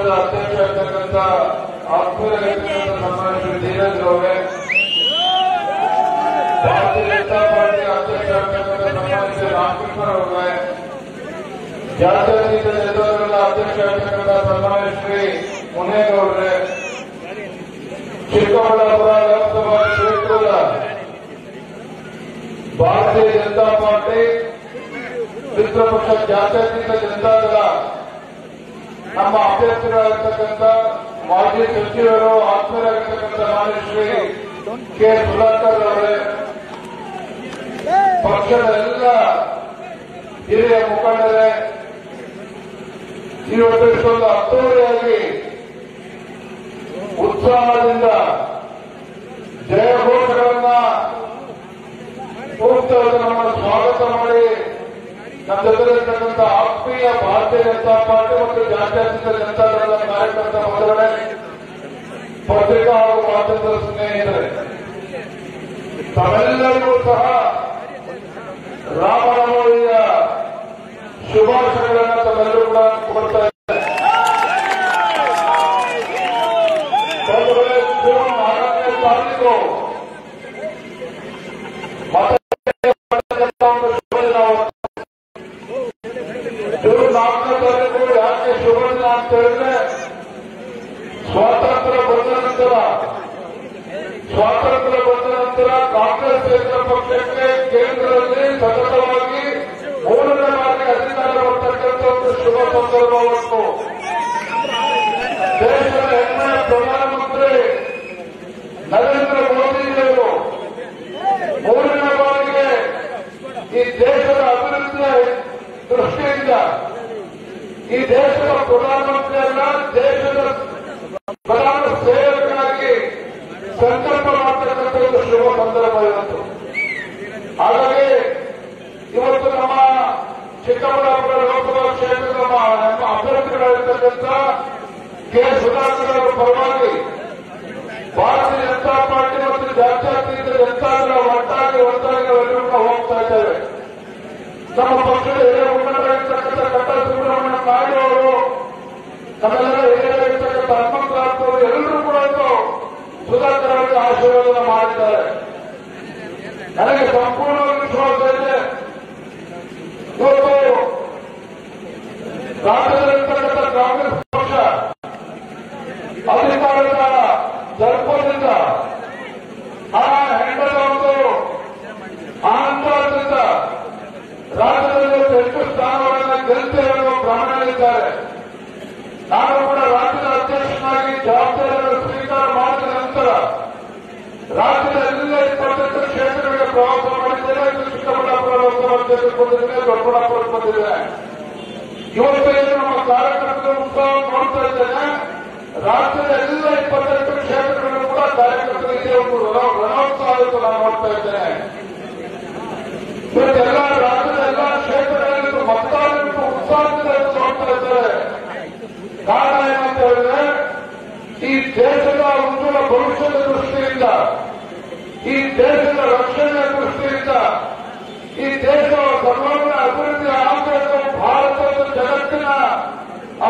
ಪಕ್ಷದ ಅಧ್ಯಕ್ಷ ಇರ್ತಕ್ಕಂಥ ಆತ್ಮೀಯ ನಮ್ಮ ಶ್ರೀ ಧೀರಜ್ ಅವರೇ, ಭಾರತೀಯ ಜನತಾ ಪಾರ್ಟಿ ಅಧ್ಯಕ್ಷ ಇರ್ತಕ್ಕಂಥ ನಮ್ಮ ಶ್ರೀ ರಾಮಕೃಷ್ಣ ಅವರೇ, ಜಾತ್ಯತೀತ ನಿರ್ಧಾರಗಳ ಅಧ್ಯಕ್ಷ ಇರ್ತಕ್ಕಂಥ ಸನ್ಮಾನ್ಯ ಶ್ರೀ ಮುನೇಗೌಡ್ರೆ, ಚಿಕ್ಕಬಳ್ಳಾಪುರ ಲೋಕಸಭಾ ಕ್ಷೇತ್ರದ ಭಾರತೀಯ ಜನತಾ ಪಾರ್ಟಿ ಮಿತ್ರ ಪಕ್ಷ ಜಾತ್ಯತೀತ ಜನತಾದಳ ನಮ್ಮ ಅಭ್ಯರ್ಥಿಗಳಾಗಿರ್ತಕ್ಕಂಥ ಮಾಜಿ ಸಚಿವರು ಆತ್ಮೀಯರಾಗಿರ್ತಕ್ಕಂಥ ಮಾನ್ಯ ಶ್ರೀ ಕೆ ಸುಧಾಕರ್ ಅವರೇ, ಪಕ್ಷದ ಎಲ್ಲ ಹಿರಿಯ ಮುಖಂಡರೇ, ಇವತ್ತು ಇಷ್ಟೊಂದು ಅದ್ದೂರಿಯಾಗಿ ಉತ್ಸಾಹದಿಂದ ಜಯಘೋಷಗಳನ್ನ ಕೂಗ್ತವರಿಗೆ ನಮ್ಮನ್ನು ಸ್ವಾಗತ ಮಾಡಿ ನಮ್ಮ ಜೊತೆಲಿರ್ತಕ್ಕಂಥ ಆತ್ಮೀಯ ಭಾರತೀಯ ಜನತಾ ಪಾರ್ಟಿ ಮತ್ತು ಜಾತ್ಯತೀತ ಜನತಾದಳದ ಕಾರ್ಯಕರ್ತರ ಮೊದಲನೇ ಪತ್ರಿಕಾ ಹಾಗೂ ಮಾಧ್ಯಮದ ಸ್ನೇಹಿತರೆ, ತಾವೆಲ್ಲರಿಗೂ ಸಹ ರಾಮನವಮಿಯ ಶುಭಾಶಯಗಳನ್ನು ತಾವೆಲ್ಲರೂ ಕೂಡ ಕೊಡ್ತಾ ಇದ್ದಾರೆ. ಜೂನ್ 4ನೇ ತಾರೀಕು ಜೂನ್ 4ನೇ ತಾರೀಕು ಯಾಕೆ ಶುಭ ದಿನ ಅಂತ ಹೇಳಿದ್ರೆ, ಸ್ವಾತಂತ್ರ್ಯ ಬಂದ ನಂತರ ಕಾಂಗ್ರೆಸ್ ಪಕ್ಷಕ್ಕೆ ಕೇಂದ್ರದಲ್ಲಿ ಸತತವಾಗಿ 3ನೇ ಬಾರಿಗೆ ಅಧಿಕಾರ ಬರ್ತಕ್ಕಂಥ ಒಂದು ಶುಭ ಸಂದರ್ಭವನ್ನು ದೇಶದ ಹೆಮ್ಮೆಯ ಪ್ರಧಾನಮಂತ್ರಿ ನರೇಂದ್ರ ಮೋದಿಯವರು 3ನೇ ಬಾರಿಗೆ ಈ ದೇಶದ ಅಭಿವೃದ್ಧಿಯ ದೃಷ್ಟಿಯಿಂದ ಈ ದೇಶದ ಪ್ರಧಾನಮಂತ್ರಿಯಲ್ಲ, ದೇಶದ ಪ್ರಧಾನ ಸೇವಕನಾಗಿ ಸಂಕಲ್ಪ ಮಾಡತಕ್ಕಂಥ ಒಂದು ಶುಭ ಸಂದರ್ಭ ಇವತ್ತು. ಹಾಗಾಗಿ ಇವತ್ತು ನಮ್ಮ ಚಿಕ್ಕಬಳ್ಳಾಪುರ ಲೋಕಸಭಾ ಕ್ಷೇತ್ರದ ನಮ್ಮ ಅಭ್ಯರ್ಥಿಗಳಾಗಿರ್ತಕ್ಕಂಥ ಕೆ ಸುಧಾಕರ್ ಅವರ ಪರವಾಗಿ ಭಾರತೀಯ ಜನತಾ ಪಾರ್ಟಿ ಮತ್ತು ಜಾತ್ಯತೀತ ಜನತಾದಳ ಒಟ್ಟಾಗಿ ನಾವೆಲ್ಲರೂ ಕೂಡ ಹೋಗ್ತಾ ಇದ್ದೇವೆ. ನಮ್ಮ ಪಕ್ಷದ ಹಿರಿಯ ಮುಖಂಡರಾಗಿರ್ತಕ್ಕಂಥ ಕಟ್ಟ ಸುಬ್ರಹ್ಮಣ್ಯ ನಾಯ್ಡು ಅವರು, ನಮ್ಮೆಲ್ಲರ ಹಿರಿಯರಾಗಿರ್ತಕ್ಕಂಥ ಹನುಮಂತರಾವ್ ಅವರು ಎಲ್ಲರೂ ಕೂಡ ಸುಧಾಕರ್ ಅವರಿಗೆ ಆಶೀರ್ವಾದ ಮಾಡಿದ್ದಾರೆ. ನನಗೆ ಸಂಪೂರ್ಣವಾಗಿ ವಿಶ್ವಾಸ ಇದೆ, ಇವತ್ತು ರಾಜ್ಯದಲ್ಲಿರ್ತಕ್ಕಂಥ ಕಾಂಗ್ರೆಸ್ ಪಕ್ಷ ಅಧಿಕಾರದ ದರ್ಪದಿಂದ ಹೆಂಡದ ಒಂದು ಅಹಂಕಾರದಿಂದ ರಾಜ್ಯದಲ್ಲಿ ಹೆಚ್ಚು ಸ್ಥಾನಗಳನ್ನು ಗೆಲ್ತೇವೆ ಎನ್ನುವ ಭ್ರಮಣೆಯಲ್ಲಿದ್ದಾರೆ. ನಾನು ಕೂಡ ರಾಜ್ಯದ ಅಧ್ಯಕ್ಷನಾಗಿ ಜವಾಬ್ದಾರಿಯನ್ನು ಸ್ವೀಕಾರ ಮಾಡಿದ ನಂತರ ರಾಜ್ಯದ ಎಲ್ಲ 28 ಕ್ಷೇತ್ರಗಳಿಗೆ ಪ್ರವಾಸ ಮಾಡಿದ್ದೇನೆ. ಚಿಕ್ಕಬಳ್ಳಾಪುರ ಲೋಕಸಭಾ ಕ್ಷೇತ್ರಕ್ಕೆ ಬಂದಿದ್ದೇನೆ, ದೊಡ್ಡಬಳ್ಳಾಪುರಕ್ಕೆ ಬಂದಿದ್ದೇನೆ. ಇವತ್ತು ಏನು ನಮ್ಮ ಕಾರ್ಯಕರ್ತರ ಉತ್ಸಾಹ ನೋಡ್ತಾ ಇದ್ದೇನೆ. ರಾಜ್ಯದ ಎಲ್ಲ 28 ಕ್ಷೇತ್ರಗಳನ್ನು ಕೂಡ ಕಾರ್ಯಕರ್ತರಿಗೆ ಒಂದು ರಣೋತ್ಸಾಹ ನಾನು ನೋಡ್ತಾ ಇದ್ದೇನೆ. ಇವತ್ತೆಲ್ಲ ರಾಜ್ಯದ ಎಲ್ಲ ಕ್ಷೇತ್ರಗಳಲ್ಲಿ ಮತದಾರರು ಉತ್ಸಾಹದಿಂದ ನೋಡ್ತಾ ಇದ್ದಾರೆ. ಕಾರಣ ಏನಂತ ಹೇಳಿದ್ರೆ, ಈ ದೇಶದ ಉಜ್ವಲ ಭವಿಷ್ಯದ ದೃಷ್ಟಿಯಿಂದ, ಈ ದೇಶದ ರಕ್ಷಣೆಯ ದೃಷ್ಟಿಯಿಂದ, ಈ ದೇಶದ ಸರ್ವಾಂಗೀಣ ಅಭಿವೃದ್ಧಿ ಆಗಬೇಕು, ಭಾರತದ ಜಗತ್ತಿನ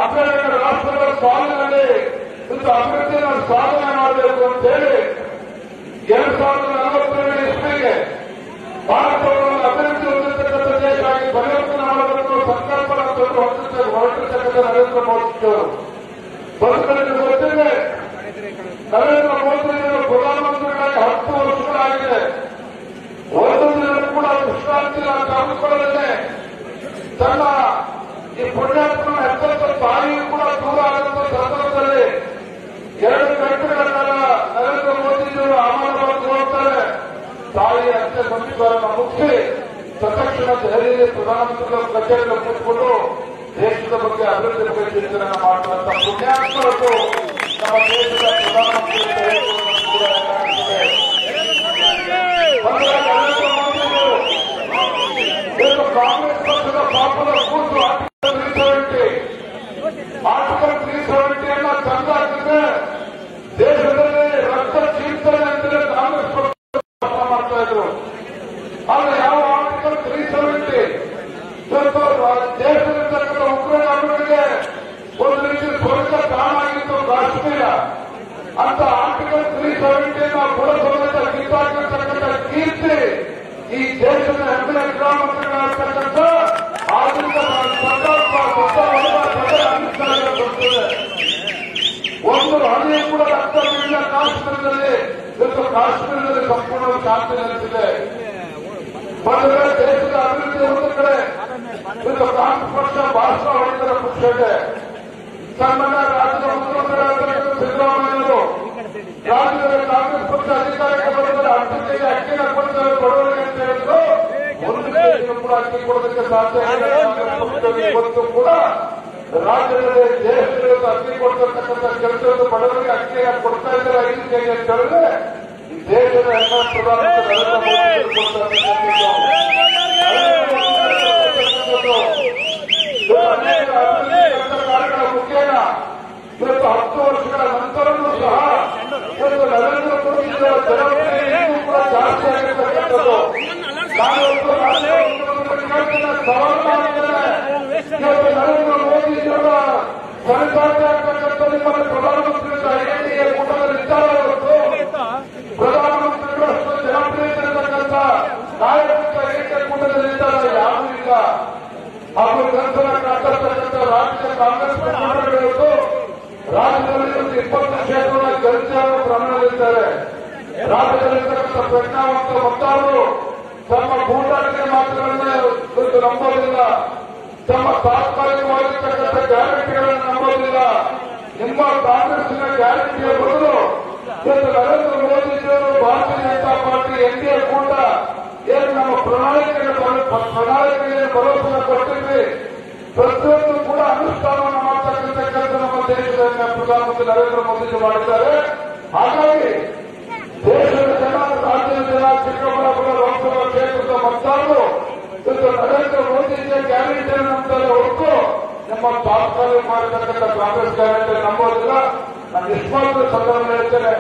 ಅಗ್ರಗಣ್ಯ ರಾಷ್ಟ್ರಗಳ ಸಾಲಿನಲ್ಲಿ ಇಂಥ ಅಭಿವೃದ್ಧಿಯನ್ನು ಸಾಧನೆ ಮಾಡಬೇಕು ಅಂತೇಳಿ 2047 ಇಸ್ವಿಗೆ ಭಾರತವನ್ನು ಅಭಿವೃದ್ಧಿ ಹೊಂದಿರತಕ್ಕಂಥ ದೇಶ ಆಗಿ ಪರಿವರ್ತನೆ ಮಾಡಬೇಕು ಸಂಕಲ್ಪನ ಹೊರಟಿರ್ತಕ್ಕಂಥ ನರೇಂದ್ರ ಮೋದಿಯವರು. ಬದುಕಲಿಕ್ಕೆ ಗೊತ್ತಿದೆ, ನರೇಂದ್ರ ಮೋದಿಯವರು ಪ್ರಧಾನಮಂತ್ರಿಗಳಾಗಿ 10 ವರ್ಷಗಳಾಗಿದೆ. ಒಂದು ದಿನ ಕೂಡ ವಿಶ್ರಾಂತಿ ಕಳೆದುಕೊಳ್ಳದೆ ತನ್ನ ಈ ಪುಣ್ಯಾತ್ಮನ ಹೆಸರ ತಾಯಿಯೂ ಕೂಡ ದೂರ ಆದಂತ ಸಂದರ್ಭದಲ್ಲಿ 2 ಗಂಟೆಗಳ ನರೇಂದ್ರ ಮೋದಿಯವರು ಆಹ್ವಾನವನ್ನು ಹೋಗ್ತಾರೆ. ತಾಯಿಯ ಅಂತ್ಯ ಸಂಸ್ಕಾರವನ್ನು ಮುಗಿಸಿ ತಕ್ಷಣ ದೆಹಲಿಯಲ್ಲಿ ಪ್ರಧಾನಮಂತ್ರಿಗಳ ಕಚೇರಿಯಲ್ಲಿ ಕೂತ್ಕೊಂಡು ದೇಶದ ಬಗ್ಗೆ ಅಭಿವೃದ್ಧಿ ಬಗ್ಗೆ ಚಿಂತನೆ ಮಾಡುವಂತ ಪುಣ್ಯಾತ್ಮರದ್ದು ನಮ್ಮ ದೇಶದ ಪ್ರಧಾನಮಂತ್ರಿ ಕೂಡ ಕಾಂಗ್ರೆಸ್ ಪಕ್ಷದ ಪಾಪದ ಕೂತು ಆರ್ಟಿಕಲ್ 370 ತಂದು ಹಾಕಿದ್ರೆ ದೇಶದಲ್ಲಿ ರಕ್ತ ಚೀರ್ತನೆ ಅಂತಲೇ ಕಾಂಗ್ರೆಸ್ ಪಕ್ಷ ಮಾಡ್ತಾ ಇದ್ರು. ಆದ್ರೆ ಯಾವ ಆರ್ಟಿಕಲ್ 370 ಇವತ್ತು ದೇಶದಲ್ಲಿರ್ತಕ್ಕಂಥ ಉಗ್ರಗಾಮಿಗಳಿಗೆ ಒಂದು ರೀತಿ ಸ್ವರ್ಗ ಯುದ್ಧಕ್ಕೆ ತಾನಾಗಿತ್ತು ಕಾಶ್ಮೀರ ಅಂತ ಆರ್ಟಿಕಲ್ 370 ಕೂಡ ಸಮೇತ ಕಿತ್ತಾಕಿರ್ತಕ್ಕಂಥ ಕೀರ್ತಿ ಈ ದೇಶದ ಹೆಮ್ಮೆಯ ಗೃಹಮಂತ್ರಿಗಳಾಗಿರ್ತಕ್ಕಂಥ ಆಧುನಿಕ ಒಂದು ಹಣೆಯೂ ಕೂಡ ರಕ್ತವಿಲ್ಲ ಕಾಶ್ಮೀರದಲ್ಲಿ. ಇವತ್ತು ಕಾಶ್ಮೀರದಲ್ಲಿ ಸಂಪೂರ್ಣ ಶಾಂತಿ ನೆಲೆಸಿದೆ. ಒಂದು ಕಡೆ ದೇಶದ ಅಭಿವೃದ್ಧಿ ಒಂದು ಕಡೆ ಇವತ್ತು ಕಾಂಗ್ರೆಸ್ ಪಕ್ಷ ಭಾಷಣ ಹೊಡಿತಾರೆ ಖುಷಿಯಾಗಿದೆ. ಸನ್ಮಾನ್ಯ ರಾಜ್ಯದ ಮುಖ್ಯಮಂತ್ರಿಗಳಾಗಿರ್ತಕ್ಕಂಥ ಸಿದ್ದರಾಮಯ್ಯವರು ರಾಜ್ಯದಲ್ಲಿ ಕಾಂಗ್ರೆಸ್ ಪಕ್ಷ ಅಧಿಕಾರಕ್ಕೆ ಬರುತ್ತದೆ 10 ಕೆಜಿ ಅಕ್ಕಿನ ಕೊಡ್ತಾರೆ ಬಡವರಿಗೆ ಅಂತ ಹೇಳಿದ್ರು. 1 ಕೆಜಿಗೂ ಕೂಡ ಅಕ್ಕಿ ಕೊಡೋದಕ್ಕೆ ಸಾಧ್ಯ ಇಲ್ಲ. ಇವತ್ತು ಕೂಡ ರಾಜ್ಯದಲ್ಲಿ ದೇಶದಲ್ಲಿ ಅಕ್ಕಿ ಕೊಡ್ತಿರ್ತಕ್ಕಂಥ ಕೆಲಸವನ್ನು ಬಡವರಿಗೆ ಅಕ್ಕಿಯ ಕೊಡ್ತಾ ಇದ್ದಾರೆ 5 ಕೆಜಿ ಅಂತ ಹೇಳಿದ್ರೆ ಈ ದೇಶದ ಎಲ್ಲ ಪ್ರಧಾನಮಂತ್ರಿ ನರೇಂದ್ರ ಮೋದಿ ಕಾರ್ಯಗಳ ಮುಖೇನ ಇವತ್ತು 10 ವರ್ಷಗಳ ನಂತರವೂ ಸಹ ಇವತ್ತು ನರೇಂದ್ರ ಮೋದಿ ಜನಪ್ರಿಯ ಕೂಡ ಜಾಸ್ತಿ ಆಗಿರ್ತಕ್ಕಂಥದ್ದು. ಸವಾಲು ಮಾಡಿದ್ದೇನೆ. ಇವತ್ತು ನರೇಂದ್ರ ಮೋದಿಯವರ ಜನಸಾಧ್ಯ ಆಗ್ತಕ್ಕಂಥ ನಿಮ್ಮಲ್ಲಿ ಪ್ರಧಾನಮಂತ್ರಿಗಳ ಎನ್ಡಿಎ ಕೂಟದಲ್ಲಿ ಇದ್ದಾರೆ. ಇವತ್ತು ಪ್ರಧಾನಮಂತ್ರಿಗಳು ಅಷ್ಟು ಜನಪ್ರಿಯತೆ ಇರತಕ್ಕಂಥ ನಾಯಕತ್ವ ಎನ್ಡಿಎ ಕೂಟದಲ್ಲಿ ಇದ್ದಾರೆ ಯಾರೂ ಇಲ್ಲ. ಹಾಗೂ ನಂತರ ಕಾಡ್ತಕ್ಕಂಥ ರಾಜ್ಯ ಕಾಂಗ್ರೆಸ್ ಮುಖಂಡರು ರಾಜ್ಯದಲ್ಲಿ 20 ಕ್ಷೇತ್ರಗಳ ಗೆಲ್ಚಾರು ಪ್ರಮಾಣದಲ್ಲಿದ್ದಾರೆ. ರಾಜ್ಯದಲ್ಲಿರ್ತಕ್ಕಂಥ ಪ್ರಜ್ಞಾವಂತ ಮತದಾರರು ತಮ್ಮ ಗೂಂಡಾಟಿಕೆ ಮಾತುಗಳನ್ನ ಇವತ್ತು ನಂಬೋದಿಲ್ಲ. ತಮ್ಮ ತಾತ್ಕಾಲಿಕವಾಗಿರ್ತಕ್ಕಂಥ ಗ್ಯಾರಂಟಿಗಳನ್ನು ನಂಬೋದಿಲ್ಲ. ನಿಮ್ಮ ಕಾಂಗ್ರೆಸ್ಸಿನ ಗ್ಯಾರಂಟಿಯ ಬದಲು ಇವತ್ತು ನರೇಂದ್ರ ಮೋದಿಜಿಯವರು ಭಾರತೀಯ ಜನತಾ ಪಾರ್ಟಿ ಎನ್ಡಿಎ ಕೂಟ ಏನು ನಮ್ಮ ಪ್ರಣಾಳಿಕೆಗೆ ಭರವಸೆ ಕೊಟ್ಟಿದ್ವಿ ಪ್ರತಿಯೊಂದು ಕೂಡ ಅನುಷ್ಠಾನವನ್ನು ಮಾಡ್ತಕ್ಕಂಥ ಕೆಲಸ ನಮ್ಮ ದೇಶದ ಪ್ರಧಾನಮಂತ್ರಿ ನರೇಂದ್ರ ಮೋದಿಜಿ ಮಾಡಿದ್ದಾರೆ. ಹಾಗಾಗಿ ದೇಶದ ಜನ, ರಾಜ್ಯದ ಜನ, ಚಿಕ್ಕಬಳ್ಳಾಪುರ ಲೋಕಸಭಾ ಕ್ಷೇತ್ರದ ಮತದಾರರು ಇವತ್ತು ನರೇಂದ್ರ ಮೋದಿಜಿಯ ಗ್ಯಾರಂಟಿಯನ್ನು ನಂಬುತ್ತಾರೆ ಹೊರತು ನಮ್ಮ ತಾತ್ಕಾಲಿಕ ಮಾಡಿರ್ತಕ್ಕಂಥ ಕಾಂಗ್ರೆಸ್ ಗ್ಯಾರಂಟಿ ನಂಬೋದಿಲ್ಲ. ನಾನು ನಿಷ್ಪಾತ್ರ ಸಂದರ್ಭ ಹೇಳ್ತೇನೆ.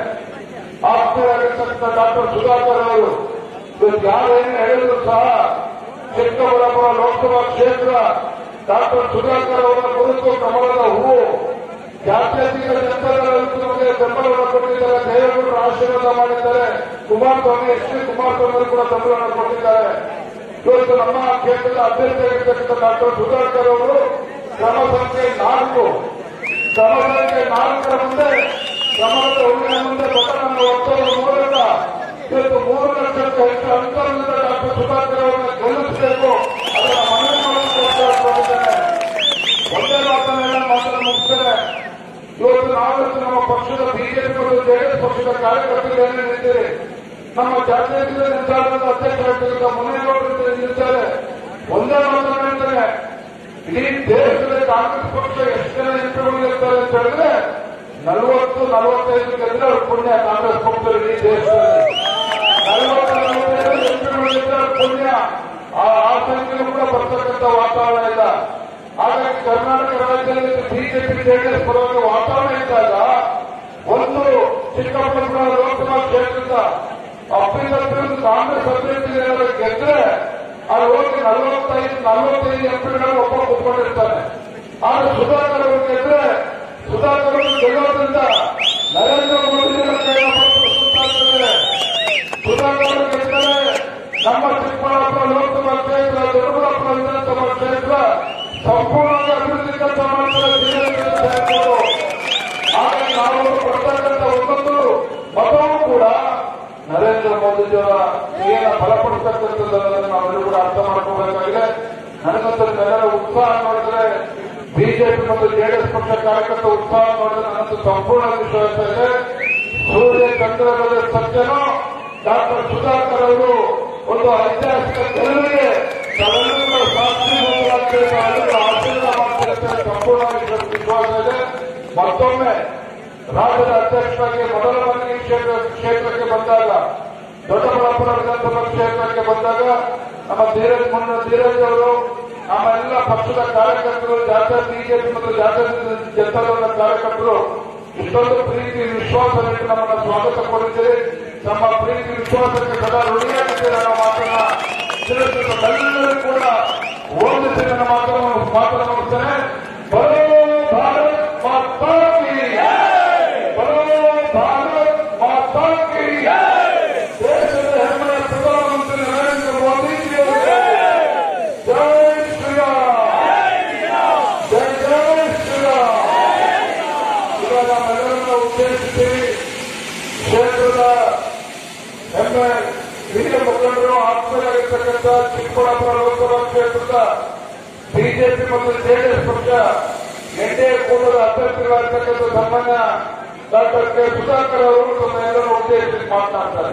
ಆಪ್ತರಾಗಿರ್ತಕ್ಕಂಥ ಡಾಕ್ಟರ್ ಸುಧಾಕರ್ ಅವರು ಇವತ್ತು ಯಾರೇನು ಹೇಳಿದ್ರು ಸಹ ಚಿಕ್ಕಬಳ್ಳಾಪುರ ಲೋಕಸಭಾ ಕ್ಷೇತ್ರ ಡಾಕ್ಟರ್ ಸುಧಾಕರ್ ಅವರ ಕುರಿತು ಕಮಲದ ಹೂವು ಜಾತ್ಯತೀತ ಜನತಾದಳಕ್ಕೆ ಬೆಂಬಲವನ್ನು ಕೊಟ್ಟಿದ್ದಾರೆ. ದೇವೇಗೌಡರು ಆಶೀರ್ವಾದ ಮಾಡಿದ್ದಾರೆ. ಕುಮಾರಸ್ವಾಮಿ ಎಚ್ ಡಿ ಕುಮಾರಸ್ವಾಮಿ ಕೂಡ ಬೆಂಬಲವನ್ನು ಕೊಟ್ಟಿದ್ದಾರೆ. ಇವತ್ತು ನಮ್ಮ ಕ್ಷೇತ್ರದ ಅಭ್ಯರ್ಥಿಯಾಗಿರ್ತಕ್ಕಂಥ ಡಾಕ್ಟರ್ ಸುಧಾಕರ್ ಅವರು ಕ್ರಮ ಸಂಖ್ಯೆ 4 ಮುಂದೆ ಕಮಲದ ಹೂವಿನ ಮುಂದೆ ಬಟನನ್ನು ಒತ್ತುವ ಮೂಲಕ ಇವತ್ತು 3 ಲಕ್ಷಕ್ಕೂ ಹೆಚ್ಚು ಅಂತರದಿಂದ ಡಾಕ್ಟರ್ ಸುಧಾಕರ್ ಅವರನ್ನು ಗೆಲ್ಲಿಸಬೇಕು. ಅದರ ಮನವಿ ಮಾಡಿದ್ದೇನೆ. ಒಂದೇ ಮಾತನ್ನು ಮುಗಿಸ್ತೇನೆ. ಇವತ್ತು ನಾವಿತ್ತು ನಮ್ಮ ಪಕ್ಷದ ಬಿಜೆಪಿ ಮತ್ತು ಜೆಡಿಎಸ್ ಪಕ್ಷದ ಕಾರ್ಯಕರ್ತರು ಏನು ನಿಂತಿರಿ, ನಮ್ಮ ಜಾತ್ಯತೀತ ನಿರ್ಧಾರದ ಅಧ್ಯಕ್ಷರಾಗಿದ್ದ ಮುನೇಗೌಡರು ನಿಂತಿದ್ದಾರೆ. ಒಂದೇ ಮಾತನ್ನು ಹೇಳ್ತೇನೆ. ಇಡೀ ದೇಶದಲ್ಲಿ ಕಾಂಗ್ರೆಸ್ ಪಕ್ಷ ಎಷ್ಟು ಜನ ಎಂಪಿಗಳು ಇರ್ತಾರೆ ಅಂತ ಹೇಳಿದ್ರೆ 40-45 ಗೆದ್ದರೆ ಅವ್ರ ಪುಣ್ಯ. ಕಾಂಗ್ರೆಸ್ ಪಕ್ಷದಲ್ಲಿ ಇಡೀ ದೇಶದಲ್ಲಿ 40-45 ಎಂಪಿಗಳು ಇದ್ದರೆ ಅವ್ರ ಪುಣ್ಯ. ಆ ಸಂಖ್ಯೆಯೂ ಕೂಡ ಬರ್ತಕ್ಕಂಥ ವಾತಾವರಣ ಇಲ್ಲ. ಹಾಗಾಗಿ ಕರ್ನಾಟಕ ರಾಜ್ಯದಲ್ಲಿ ಬಿಜೆಪಿ ಜೆಡಿಎಸ್ ಪರವಾಗಿ ವಾತಾವರಣ ಇದ್ದಾಗ ಒಂದು ಚಿಕ್ಕಬಳ್ಳಾಪುರ ಲೋಕಸಭಾ ಕ್ಷೇತ್ರದ ಅಭ್ಯರ್ಥಿ ಕಾಂಗ್ರೆಸ್ ಅಭ್ಯರ್ಥಿ ಗೆದ್ರೆ ಅಲ್ಲಿ ಹೋಗಿ 45 ಎಂಪಿಗಳು ಒಬ್ಬ ಕೂತ್ಕೊಂಡಿರ್ತಾನೆ. ಆದ್ರೆ ಸುಧಾಕರ್ ಅವರು ಗೆದ್ರೆ ಸುಧಾಕರ್ ಅವರು ಗೆಲ್ಲೋದ್ರಿಂದ ನರೇಂದ್ರ ಮೋದಿಯವರ ಕೈಗೆ ಸುತ್ತಾಗ್ತದೆ. ಸುಧಾಕರ್ ಅವರು ಗೆದ್ದರೆ ನಮ್ಮ ಚಿಕ್ಕಬಳ್ಳಾಪುರ ಲೋಕಸಭಾ ಕ್ಷೇತ್ರ, ದೊಡ್ಡಬಳ್ಳಾಪುರ ವಿಧಾನಸಭಾ ಕ್ಷೇತ್ರ ಸಂಪೂರ್ಣವಾಗಿ ಅಭಿವೃದ್ಧಿ ಕೆಲಸ ಮಾಡ್ತಾರೆ. ಹಾಗಾಗಿ ನಾವು ಕೊಡ್ತಕ್ಕಂಥ ಒಂದೊಂದು ಮತವೂ ಕೂಡ ನರೇಂದ್ರ ಮೋದಿಜಿಯವರ ಏನು ಬಲಪಡಿಸತಕ್ಕಂಥದ್ದನ್ನು ನಾವೆಲ್ಲರೂ ಕೂಡ ಅರ್ಥ ಮಾಡ್ಕೋಬೇಕಾಗಿದೆ. ನನಗಂತೂ ಎಲ್ಲರ ಉತ್ಸಾಹ ನೋಡಿದ್ರೆ, ಬಿಜೆಪಿ ಮತ್ತು ಜೆಡಿಎಸ್ ಪಕ್ಷ ಕಾರ್ಯಕರ್ತ ಉತ್ಸಾಹ ನೋಡಿದ್ರೆ ನನ್ನಂತೂ ಸಂಪೂರ್ಣ ವಿಶ್ವಾಸ ಇದೆ. ಸೂರ್ಯ ಚಂದ್ರದಲ್ಲಿ ಸತ್ಯನೋ ಡಾಕ್ಟರ್ ಸುಧಾಕರ್ ಅವರು ಒಂದು ಐತಿಹಾಸಿಕ ಗೆಲುವಿಗೆ ನಾವೆಲ್ಲರೂ ಆಶೀರ್ವಾದ ಮಾಡ್ತಾರೆ ಸಂಪೂರ್ಣ ವಿಶ್ವಾಸ ಇದೆ. ಮತ್ತೊಮ್ಮೆ ರಾಜ್ಯದ ಅಧ್ಯಕ್ಷರಾಗಿ ಮೊದಲ ಬಾರಿಗೆ ಕ್ಷೇತ್ರಕ್ಕೆ ಬಂದಾಗ, ದೊಡ್ಡಬಳ್ಳಾಪುರ ವಿಧಾನಸಭಾ ಕ್ಷೇತ್ರಕ್ಕೆ ಬಂದಾಗ ನಮ್ಮ ಧೀರಜ್ ಅವರು, ನಮ್ಮ ಎಲ್ಲ ಪಕ್ಷದ ಕಾರ್ಯಕರ್ತರು, ಜಾತ್ಯ ಬಿಜೆಪಿ ಮತ್ತು ಜಾತ್ಯ ಜನತಾದಳದ ಕಾರ್ಯಕರ್ತರು ಇಷ್ಟೊಂದು ಪ್ರೀತಿ ವಿಶ್ವಾಸಕ್ಕೆ ನಮ್ಮನ್ನು ಸ್ವಾಗತ ಕೊಡುತ್ತೀರಿ. ನಮ್ಮ ಪ್ರೀತಿ ವಿಶ್ವಾಸಕ್ಕೆ ಸದಾ ಋಣಿಯಾಗಿದ್ದೀರಿ ಅನ್ನೋ ಮಾತನ್ನ ತಿಳಿಸಿದ್ದೆಲ್ಲರೂ ಕೂಡ ಓದಿಸಿ ನನ್ನ ಮಾತನ್ನು ಮುಗಿಸ್ತೇನೆ. ಭಾರತ್ ಮಾತಾ ಚಿಕ್ಕಬಳ್ಳಾಪುರ ಲೋಕಸಭಾ ಕ್ಷೇತ್ರದ ಬಿಜೆಪಿ ಮತ್ತು ಜೆಡಿಎಸ್ ಪಕ್ಷ ಎನ್ಡಿಎ ಕೂಟದ ಅಭ್ಯರ್ಥಿಗಳಾಗಿರ್ತಕ್ಕಂಥ ಸನ್ಮಾನ್ಯ ಡಾಕ್ಟರ್ ಕೆ ಸುಧಾಕರ್ ಅವರು ತಮ್ಮ ಎಲ್ಲರೂ ಉದ್ದೇಶಿಸಿ ಮಾತನಾಡ್ತಾರೆ.